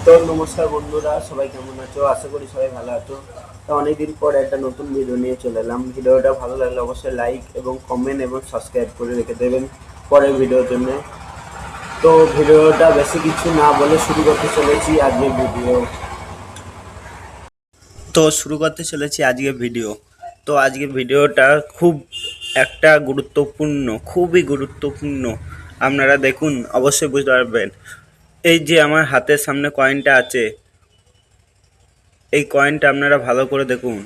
তো নমস্কার বন্ধুরা, সবাই কেমন আছো? আশা করি সবাই ভালো আছো। তো অনেকদিন পর একটা নতুন ভিডিও নিয়ে চলে এলাম। ভিডিওটা ভালো লাগলে অবশ্যই লাইক এবং কমেন্ট এবং সাবস্ক্রাইব করে রেখে দেবেন পরের ভিডিওর জন্য। তো ভিডিওটা বেশি কিছু না বলে শুরু করতে চলেছি আজকের ভিডিও। আজকের ভিডিও। তো আজকের ভিডিওটা খুব একটা গুরুত্বপূর্ণ, খুবই গুরুত্বপূর্ণ। আপনারা দেখুন, অবশ্যই বুঝতে পারবেন। এই যে আমার হাতের সামনে কয়েনটা আছে, এই কয়েনটা আপনারা ভালো করে দেখুন।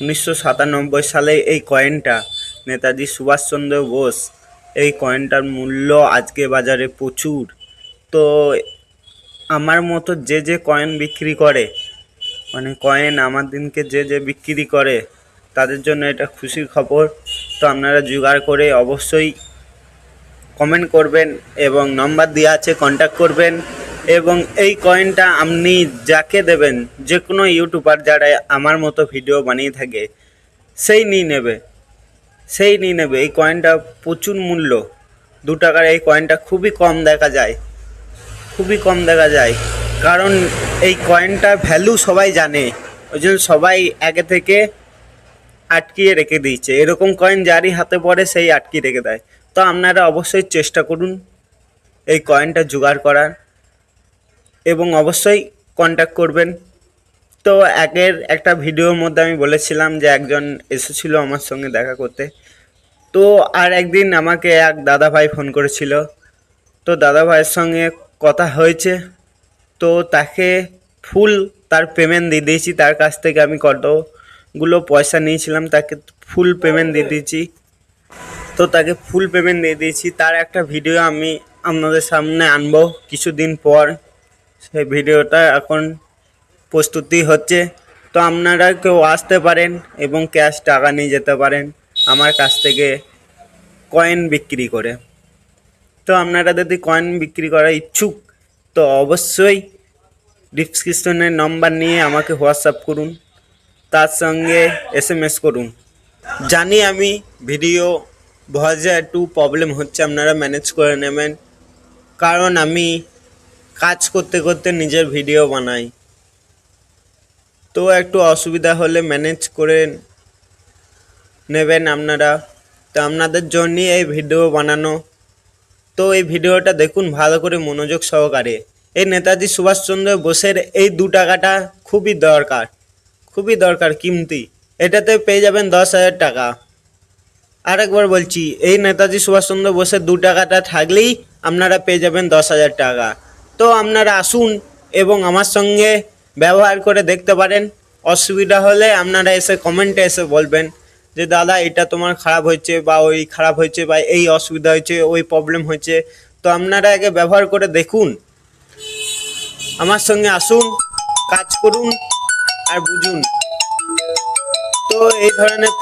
1997 সালে এই কয়েনটা, নেতাজি সুভাষচন্দ্র বোস, এই কয়েনটার মূল্য আজকে বাজারে প্রচুর। তো আমার মতো যে কয়েন বিক্রি করে, মানে কয়েন আমার দিনকে যে বিক্রি করে, তাদের জন্য এটা খুশির খবর। তো আপনারা জোগাড় করে অবশ্যই কমেন্ট করবেন এবং নম্বর দেওয়া আছে, কন্ট্যাক্ট করবেন। এবং এই কয়েনটা আপনি যাকে দেবেন, যে কোনো ইউটিউবার যারা আমার মতো ভিডিও বানিয়ে থাকে, সেই নিয়ে নেবে। এই কয়েনটা প্রচুর মূল্য, 2 টাকার এই কয়েনটা খুবই কম দেখা যায়, কারণ এই কয়েনটার ভ্যালু সবাই জানে, ওই জন্য সবাই আগে থেকে আটকিয়ে রেখে দিয়েছে। এরকম কয়েন যারই হাতে পড়ে সেই আটকিয়ে রেখে দেয়। তো আপনারা অবশ্যই চেষ্টা করুন এই কয়েনটা জোগাড় করার এবং অবশ্যই কন্ট্যাক্ট করবেন। তো আগের একটা ভিডিওর মধ্যে আমি বলেছিলাম যে একজন এসেছিল আমার সঙ্গে দেখা করতে। তো আর একদিন আমাকে এক দাদাভাই ফোন করেছিল। তো দাদাভাইয়ের সঙ্গে কথা হয়েছে। তো তাকে ফুল তার পেমেন্ট দিয়ে দিয়েছি। তার কাছ থেকে আমি কতগুলো পয়সা নিয়েছিলাম, তাকে ফুল পেমেন্ট দিয়ে দিয়েছি। তো তাকে ফুল পেমেন্ট দিয়ে দিয়েছি। তার একটা ভিডিও আমি আপনাদের সামনে আনবো কিছুদিন পর। সেই ভিডিওটা এখন প্রস্তুতি হচ্ছে। তো আপনারা কেউ আসতে পারেন এবং ক্যাশ টাকা নিয়ে যেতে পারেন আমার কাছ থেকে কয়েন বিক্রি করে। তো আপনারা যদি কয়েন বিক্রি করার ইচ্ছুক, তো অবশ্যই ডিসক্রিপশনের নম্বর নিয়ে আমাকে হোয়াটসঅ্যাপ করুন, তার সঙ্গে SMS করুন। জানি আমি ভিডিও ভয়েসে একটু প্রবলেম হচ্ছে, আপনারা ম্যানেজ করে নেবেন, কারণ আমি কাজ করতে করতে নিজের ভিডিও বানাই। তো একটু অসুবিধা হলে ম্যানেজ করে নেবেন আপনারা। তো আপনাদের জন্যই এই ভিডিও বানানো। তো এই ভিডিওটা দেখুন ভালো করে মনোযোগ সহকারে। এই নেতাজি সুভাষচন্দ্র বোসের এই 2 টাকাটা খুবই দরকার, কিমতি। এটাতে পেয়ে যাবেন 10,000 টাকা। আরেকবার বলছি, এই নেতাজি সুভাষচন্দ্র বোসের 2 টাকাটা থাকলেই আপনারা পেয়ে যাবেন 10,000 টাকা। তো আপনারা আসুন এবং আমার সঙ্গে ব্যবহার করে দেখতে পারেন। অসুবিধা হলে আপনারা এসে কমেন্টে এসে বলবেন যে দাদা এটা তোমার খারাপ হয়েছে, বা ওই খারাপ হয়েছে, বা এই অসুবিধা হয়েছে, ওই প্রবলেম হয়েছে। তো আপনারা আগে ব্যবহার করে দেখুন, আমার সঙ্গে আসুন, কাজ করুন আর বুঝুন। তো এই ধরনের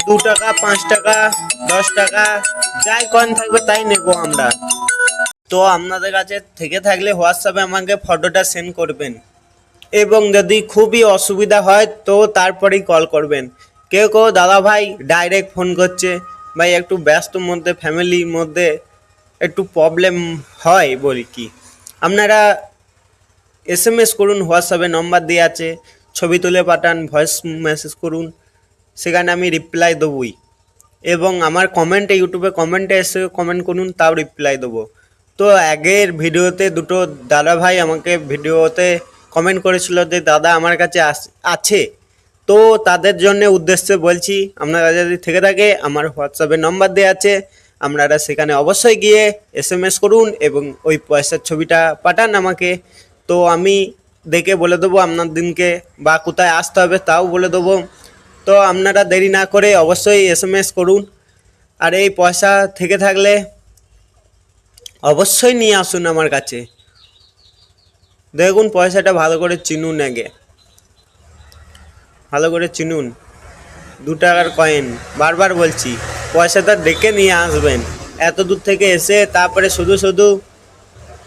2 টাকা, 5 টাকা, 10 টাকা যাই কয়েন থাকবে তাই নেব আমরা। তো আপনাদের কাছে থেকে থাকলে হোয়াটসঅ্যাপে আমাকে ফটোটা সেন্ড করবেন, এবং যদি খুবই অসুবিধা হয় তো তারপরেই কল করবেন। কেউ দাদা ভাই ডাইরেক্ট ফোন করছে, ভাই একটু ব্যস্তর মধ্যে, ফ্যামিলির মধ্যে একটু প্রবলেম হয় বলি কি, আপনারা SMS করুন, হোয়াটসঅ্যাপে নম্বর দেওয়া আছে, ছবি তুলে পাঠান, ভয়েস মেসেজ করুন, সেখানে আমি রিপ্লাই দেবই। এবং আমার কমেন্টে, ইউটিউবে কমেন্টে এসে কমেন্ট করুন, তাও রিপ্লাই দেবো। তো আগের ভিডিওতে দুটো দাদা ভাই আমাকে ভিডিওতে কমেন্ট করেছিল যে দাদা আমার কাছে আছে। তো তাদের জন্য উদ্দেশ্যে বলছি, আপনারা যদি থেকে থাকে আমার হোয়াটসঅ্যাপে নম্বর দেওয়া আছে, আপনারা সেখানে অবশ্যই গিয়ে SMS করুন এবং ওই পয়সার ছবিটা পাঠান আমাকে। তো আমি দেখে বলে দেবো আপনার দিনকে, বা কোথায় আসতে হবে তাও বলে দেবো। তো আপনারা দেরি না করে অবশ্যই SMS করুন। আর এই পয়সা থেকে থাকলে অবশ্যই নিয়ে আসুন আমার কাছে। দেখুন পয়সাটা ভালো করে চিনুন, আগে ভালো করে চিনুন। 2 টাকার কয়েন, বারবার বলছি, পয়সাটা দেখে নিয়ে আসবেন। এত দূর থেকে এসে তারপরে শুধু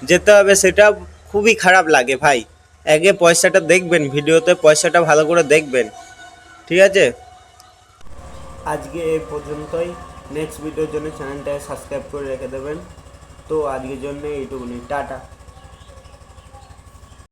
যেতে হবে, সেটা খুবই খারাপ লাগে ভাই। আগে পয়সাটা দেখবেন, ভিডিওতে পয়সাটা ভালো করে দেখবেন, ঠিক আছে? আজকে এই পর্যন্তই। নেক্সট ভিডিওর জন্য চ্যানেলটা সাবস্ক্রাইব করে রেখে দেবেন। তো আজকের জন্য এইটুকুনি, টাটা।